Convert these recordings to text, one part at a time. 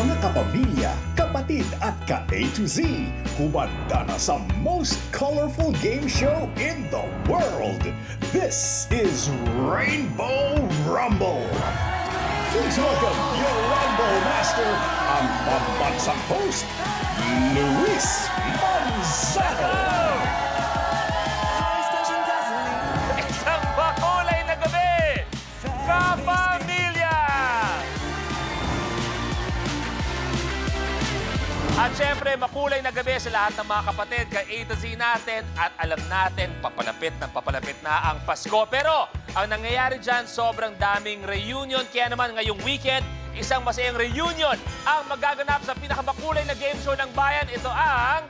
Mga kapamilya, kapatid at ka-A to Z, humanda na sa most colorful game show in the world. This is Rainbow Rumble. Please welcome your Rumble Master, ang pambansang host, Luis Manzano. Isang makulay na gabi, kapamilya! At syempre, makulay na gabi sa lahat ng mga kapatid, kay A to Z natin, at alam natin, papalapit na ang Pasko. Pero, ang nangyayari dyan, sobrang daming reunion. Kaya naman ngayong weekend, isang masayang reunion ang magaganap sa pinakamakulay na game show ng bayan. Ito ang...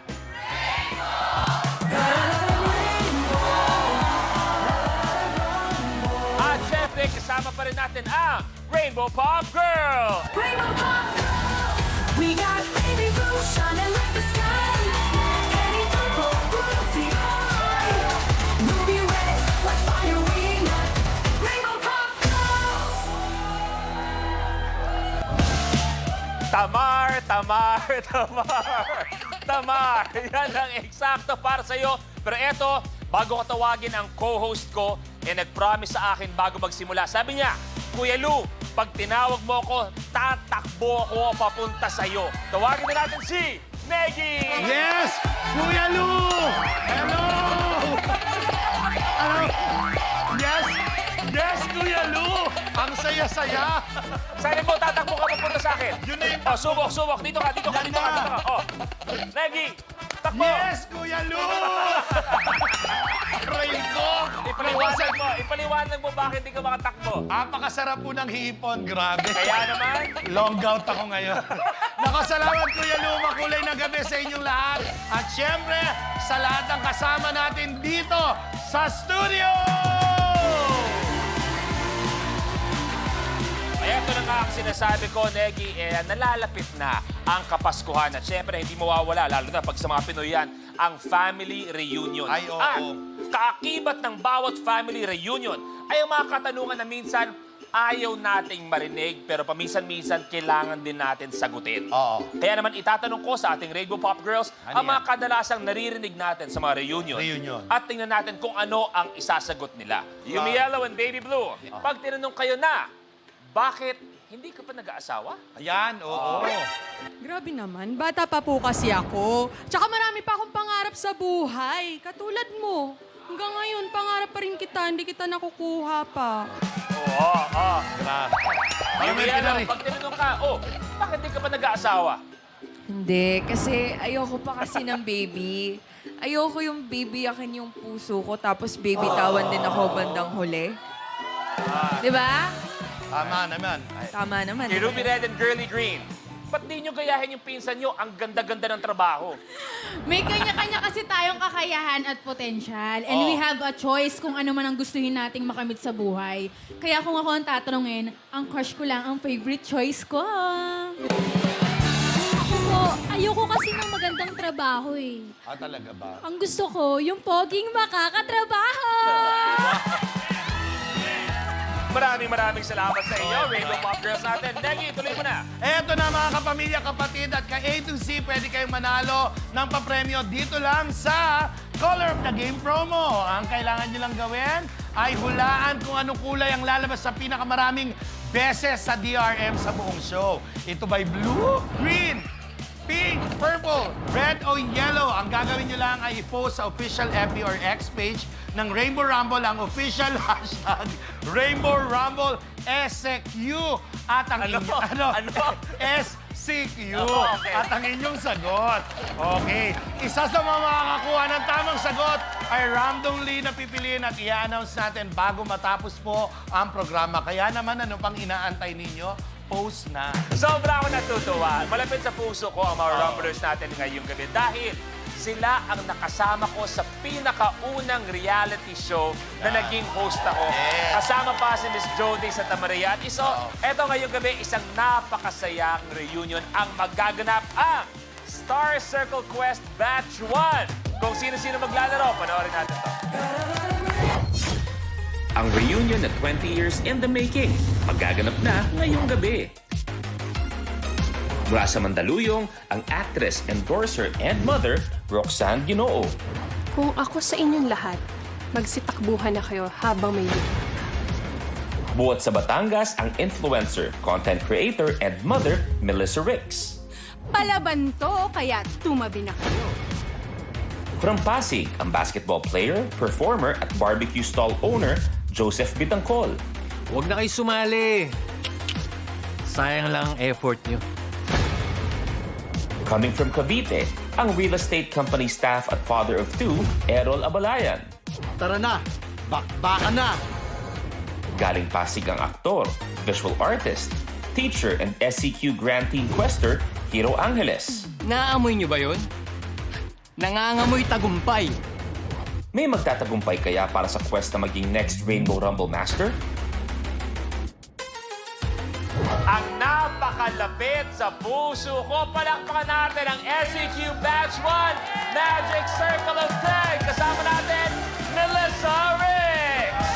At syempre, kasama pa rin natin ang Rainbow Pop Girl! Rainbow Pop Girls, we got baby blue shining like the sky. Any purple, royalty high. Ruby red, like fire we ignite. Rainbow Pop Girls. Tamar! Yan ang eksakto para sa'yo. Pero eto, bago ko tawagin ang co-host ko, nag-promise sa akin bago magsimula. Sabi niya, Kuya Lu, pag tinawag mo ako, tatakbo ako papunta sa'yo. Tawagin na natin si Meggy! Yes! Kuya Lu! Hello! Hello? Yes! Yes, Kuya Lu! Ang saya-saya! Saan mo tatakbo ka papunta sa akin? Yun na yung Oh, subok. Dito ka. Oh. Meggy, takbo! Yes, Kuya Lu! Aray ko! Ipaliwanag mo bakit hindi ka makatakbo. Apakasarap po ng hipon, grabe. Kaya naman, Long gout ako ngayon. Nakasalamat, Kuya Lu, makulay na gabi sa inyong lahat. At syempre, sa lahat ng kasama natin dito sa studio! ay ito na nga ang sinasabi ko, Neggy, nalalapit na ang Kapaskuhan. At syempre, hindi mawawala, lalo na pag sa mga Pinoy yan, ang family reunion. Ay, oo. At kaakibat ng bawat family reunion ay ang mga katanungan na minsan ayaw nating marinig, pero paminsan-minsan kailangan din natin sagutin. Oo. Kaya naman itatanong ko sa ating Rainbow Pop Girls ang Ano mga yan? kadalasang naririnig natin sa mga reunion. Reunion. At tingnan natin kung ano ang isasagot nila. Yumi Yellow and Baby Blue, pag tinanong kayo na, bakit hindi ka pa nag-aasawa? Ayan, oo. Grabe naman, bata pa po kasi ako. Tsaka marami pa akong pangarap sa buhay. Katulad mo. Hanggang ngayon, pangarap pa rin kita, hindi kita nakukuha pa. Oo. Grabe. Yumi Ayun, Yellow, Pinari. pag tinanong ka, bakit hindi ka pa nag-aasawa? Hindi, kasi ayoko pa kasi ng baby. Ayoko yung baby akin yung puso ko, tapos baby tawan din ako bandang huli. Di ba? Tama naman. Ay, Tama naman. Si Ruby Red and Girly Green, ba't di nyo gayahin yung pinsan nyo? Ang ganda-ganda ng trabaho. May kanya-kanya kasi tayong kakayahan at potensyal. And we have a choice kung ano man ang gustuhin nating makamit sa buhay. Kaya kung ako ang tatanungin, ang crush ko lang ang favorite choice ko. Ako po, ayoko kasi ng magandang trabaho eh. talaga ba? Ang gusto ko, yung poging makakatrabaho! Maraming salamat sa inyo, Rainbow Pop Girls natin. Neggy, tuloy mo na. Eto na mga kapamilya, kapatid at ka-A to Z, pwede kayong manalo ng papremyo dito lang sa Color of the Game promo. Ang kailangan nyo lang gawin ay hulaan kung anong kulay ang lalabas sa pinakamaraming beses sa DRM sa buong show. Ito ba'y blue, green, pink, purple, red o yellow? Ang gagawin nyo lang ay i-post sa official FB or X page ng Rainbow Rumble ang official hashtag Rainbow Rumble SQ at ang Ano? SCQ Okay. at ang inyong sagot. Okay. Isa sa mga makakakuha ng tamang sagot ay randomly na pipiliin at i-announce natin bago matapos po ang programa. Kaya naman ano pang inaantay ninyo? Post na. Sobra ako natutuwa. Malapit sa puso ko ang mga rumblers natin ngayong gabi dahil sila ang nakasama ko sa pinakaunang reality show na naging host ako. Yes. Kasama pa si Miss Jody sa Tamaria. At eto ngayong gabi, isang napakasayang reunion ang magaganap ang Star Circle Quest Batch 1. Kung sino-sino maglalaro, panoorin natin to. Ang reunion na 20 years in the making. Magaganap na ngayong gabi. Mula sa Mandaluyong, ang actress, endorser, and mother, Roxanne Ginoo. Kung ako sa inyong lahat, magsitakbuhan na kayo habang may lupa. Buhat sa Batangas, ang influencer, content creator, and mother, Melissa Ricks. Palaban to, kaya tumabi na kayo. From Pasig, ang basketball player, performer, at barbecue stall owner, Joseph Bitangcol. Huwag na kayo sumali. Sayang lang ang effort nyo. Coming from Cavite, ang real estate company staff at father of two, Errol Abalayan. Tara na, bakbakan na. Galing Pasig ang aktor, visual artist, teacher, and SCQ grantee quester, Hiro Angeles. Naamoy nyo ba yun? Nangangamoy tagumpay. May magtatagumpay kaya para sa quest na maging next Rainbow Rumble Master? Ang napakalapit sa puso ko, palakpakan natin ang SCQ Batch 1 Magic Circle of 10. Kasama natin, Melissa Ricks,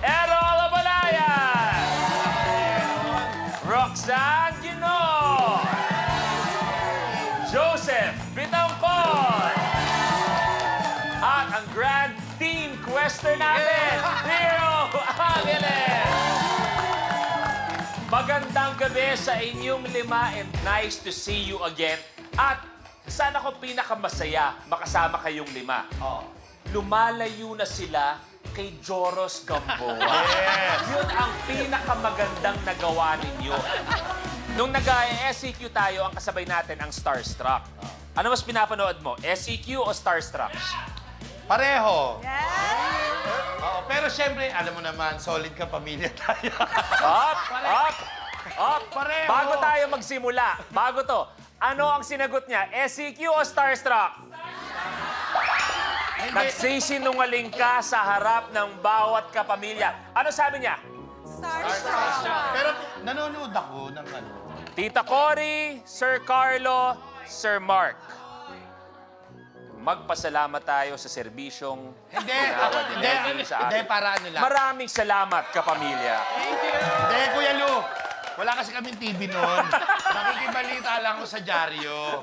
Errol Abalayan, Roxanne Ginoo, Joseph Bitangcol, at ang grand team quester natin, Hiro Angeles. Magandang gabi sa inyong lima and nice to see you again. At sana ko pinakamasaya makasama kayong lima. Lumalayo na sila kay Joros Gamboa. Yun ang pinakamagandang nagawa ninyo. Nung nag-SCQ tayo, ang kasabay natin ang Starstruck. Ano mas pinapanood mo? SCQ o Starstruck? Pareho. Oo, pero syempre, alam mo naman, solid ka pamilya tayo. Up! Pareho. Bago tayo magsimula, bago to, ano ang sinagot niya? SCQ o Starstruck? Nagsisinungaling ka sa harap ng bawat kapamilya. Ano sabi niya? Pero nanonood ako ng ano. Tita Cory, Sir Carlo, Sir Mark. Magpasalamat tayo sa serbisyong Hindi, ginawa ni Lenny hindi, sa atin. para ano lang. Maraming salamat, kapamilya. Hindi, Kuya Lu. Wala kasi kaming TV noon. Nakikibalita lang ako sa dyaryo.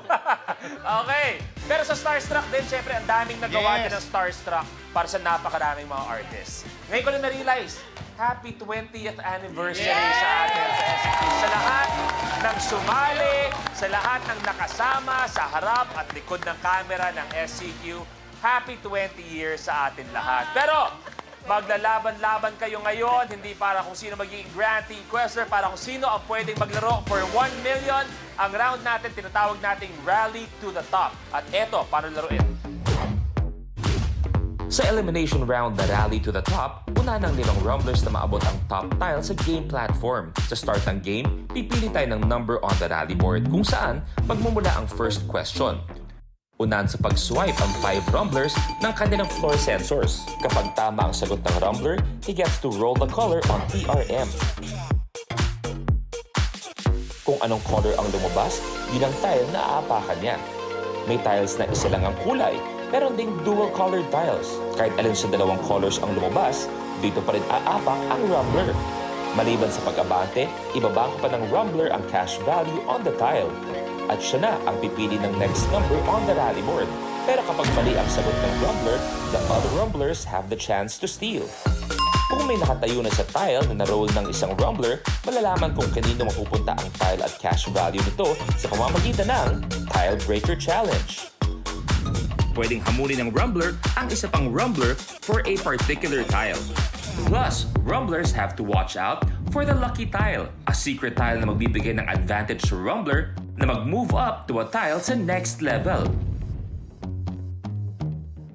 Okay. Pero sa Starstruck din, syempre, ang daming nagawa Yes. din ng Starstruck para sa napakaraming mga artists. Ngayon ko lang na-realize, happy 20th anniversary sa atin sa SCQ. Sa lahat ng sumali, sa lahat ng nakasama sa harap at likod ng camera ng SCQ, happy 20 years sa atin lahat. Pero, maglalaban-laban kayo ngayon, hindi para kung sino magiging grantee quester, para kung sino ang pwedeng maglaro for 1 million. Ang round natin, tinatawag nating Rally to the Top. At eto, paano laruin? Sa elimination round na Rally to the Top, una ng 5 rumblers na maabot ang top tile sa game platform. Sa start ng game, pipili tayo ng number on the rally board kung saan magmumula ang first question. Unahan sa pag-swipe ang 5 rumblers ng kanilang floor sensors. Kapag tama ang sagot ng rumbler, he gets to roll the color on PRM. Kung anong color ang lumabas, yun ang tile na aapakan niya. May tiles na isa lang ang kulay, meron ding dual-colored tiles. Kahit alin sa dalawang colors ang lumabas, dito pa rin aapak ang rumbler. Maliban sa pag-abante, ibabangko pa ng rumbler ang cash value on the tile. At siya na ang pipili ng next number on the rally board. Pero kapag mali ang sagot ng rumbler, the other rumblers have the chance to steal. Kung may nakatayo na sa tile na na-roll ng isang rumbler, malalaman kung kanino mapupunta ang tile at cash value nito sa pamamagitan ng Tile Breaker Challenge. Pwedeng hamunin ng rumbler ang isa pang rumbler for a particular tile. Plus, rumblers have to watch out for the lucky tile, a secret tile na magbibigay ng advantage sa rumbler na mag-move up to a tile sa next level.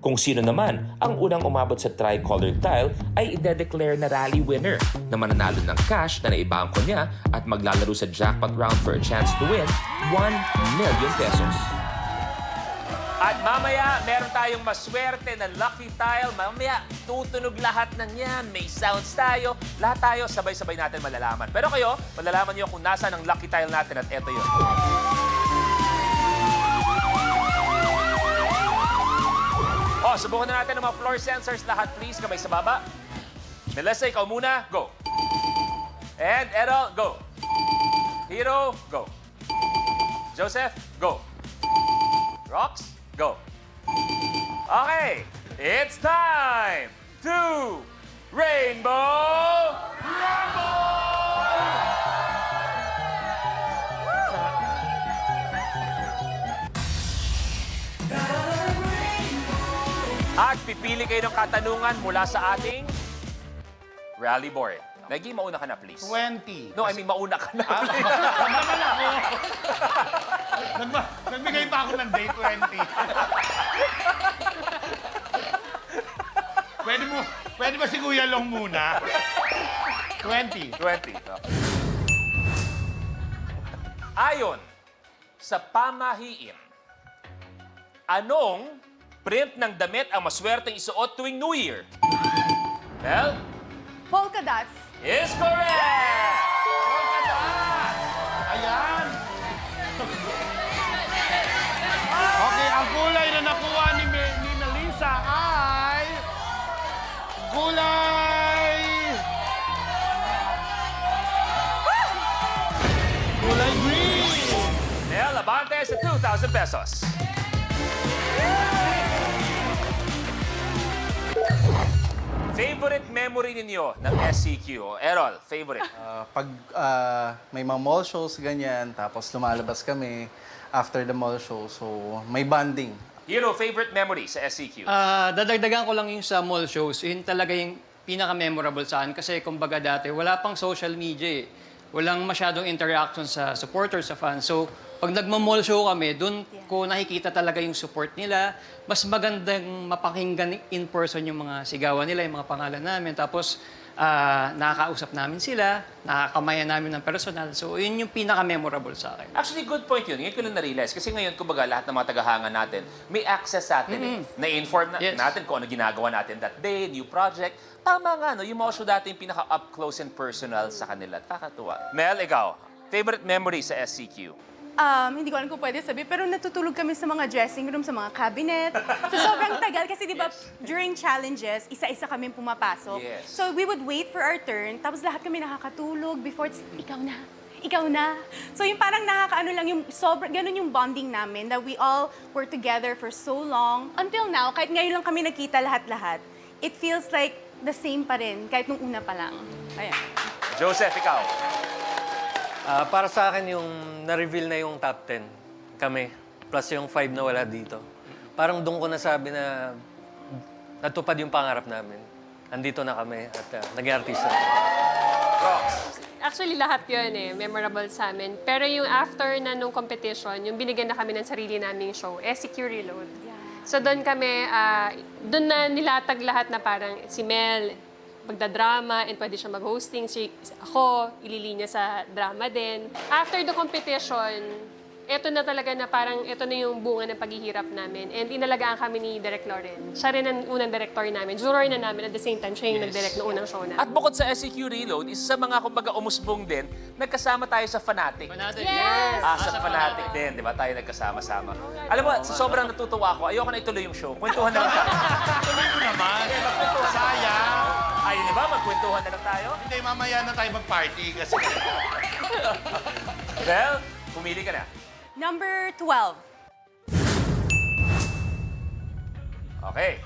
Kung sino naman ang unang umabot sa tri-colored tile ay ide-declare na rally winner na mananalo ng cash na naibangko niya at maglalaro sa jackpot round for a chance to win 1 million pesos. At mamaya, meron tayong maswerte na lucky tile. Mamaya, tutunog lahat ng yan. May sounds tayo. Lahat tayo, sabay-sabay natin malalaman. Pero kayo, malalaman niyo kung nasaan ang lucky tile natin at eto yun. Subukan na natin ang mga floor sensors. Lahat, please, kamay sa baba. Melissa, ikaw muna. Go. And Errol, go. Hero, go. Joseph, go. Rox, go. Okay, it's time to Rainbow At pipili kayo ng katanungan mula sa ating rally board. Maggie, mauna ka na, please. 20. No, I mean, mauna ka na. Naman ako. Nagbigay pa ako ng day 20. Pwede ba si Kuya Long muna? 20. 20. Ayon sa pamahiin, anong print ng damit ang maswerteng isuot tuwing New Year? Well, Polka dots. is correct! Ayan. Okay, ang kulay na nakuha ni Melissa ay kulay green. Nel, abante sa 2,000 pesos. Favorite memory ninyo ng SCQ? Errol, favorite? Pag may mga mall shows, ganyan, tapos lumalabas kami after the mall show, so may bonding. Hero, favorite memory sa SCQ? Dadagdagan ko lang yung sa mall shows. Yun talaga yung pinaka-memorable sa akin. Kasi kumbaga dati, wala pang social media eh. Walang masyadong interaction sa supporters, sa fans. So, pag nagma-mall show kami, doon ko nakikita talaga yung support nila. Mas magandang mapakinggan in person yung mga sigawan nila, yung mga pangalan namin. Tapos, nakakausap namin sila, nakakamayan namin ng personal. So, yun yung pinaka-memorable sa akin. Actually, good point yun. Ngayon ko lang na-realize. Kasi ngayon, kumbaga, lahat ng mga tagahanga natin, may access sa atin eh. Na-inform Yes. natin kung ano ginagawa natin that day, new project. Tama nga, no? Yung mga show dati yung pinaka-up close and personal sa kanila. Kakatuwa. Mel, ikaw, favorite memory sa SCQ? Hindi ko alam kung pwede sabihin, pero natutulog kami sa mga dressing room, sa mga cabinet. So sobrang tagal kasi di ba during challenges, isa-isa kami pumapasok. Yes. So we would wait for our turn, tapos lahat kami nakakatulog before ikaw na. So yung parang nakakaano lang yung ganun yung bonding namin that we all were together for so long. Until now, kahit ngayon lang kami nakita lahat-lahat, it feels like the same pa rin, kahit nung una pa lang. Ayan. Joseph, ikaw? Para sa akin, yung na-reveal na yung top 10 kami, plus yung 5 na wala dito. Parang doon ko nasabi na natupad yung pangarap namin. Andito na kami at nag-artista. Actually, lahat yun memorable sa amin. Pero yung after na nung competition, yung binigyan na kami ng sarili naming show, SCQ Reload. So doon kami, doon na nilatag lahat na parang si Mel, magda-drama and pwede siya mag-hosting. Ako, ililinya sa drama din. After the competition, eto na talaga na parang eto na yung bunga ng paghihirap namin. And inalagaan kami ni Direk Loren. Siya rin ang unang director namin. Juror na namin at the same time, siya yung nag-direct ng unang show na. At bukod sa SCQ Reload, isa sa mga kumbaga umusbong din, nagkasama tayo sa Fanatic. Yes! Sa Fanatic din, di ba? Tayo nagkasama-sama. Alam mo, sa sobrang natutuwa ako, ayoko na ituloy yung show. Kwentuhan na lang tayo. Tuloy ko naman. Sayang. Ay, di ba? Magkwentuhan na lang tayo. Hindi, mamaya na tayo mag-party kasi. Well, pumili ka na. Number 12. Okay.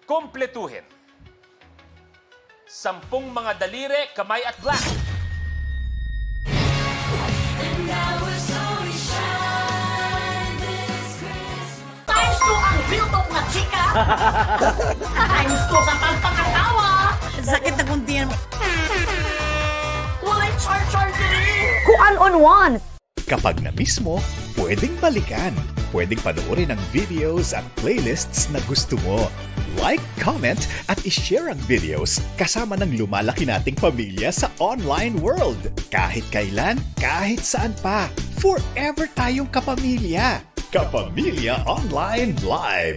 Kumpletuhin. 10 mga daliri, kamay at black. Times 2 ang biltong na chika. Times 2 sa pagpakatawa. Sakit na kundi yan. Walay char-char din. Kuan on one. Kapag na-miss mo, pwedeng balikan. Pwedeng panoorin ang videos at playlists na gusto mo. Like, comment, at ishare ang videos kasama ng lumalaki nating pamilya sa online world. Kahit kailan, kahit saan pa. Forever tayong kapamilya. Kapamilya Online Live.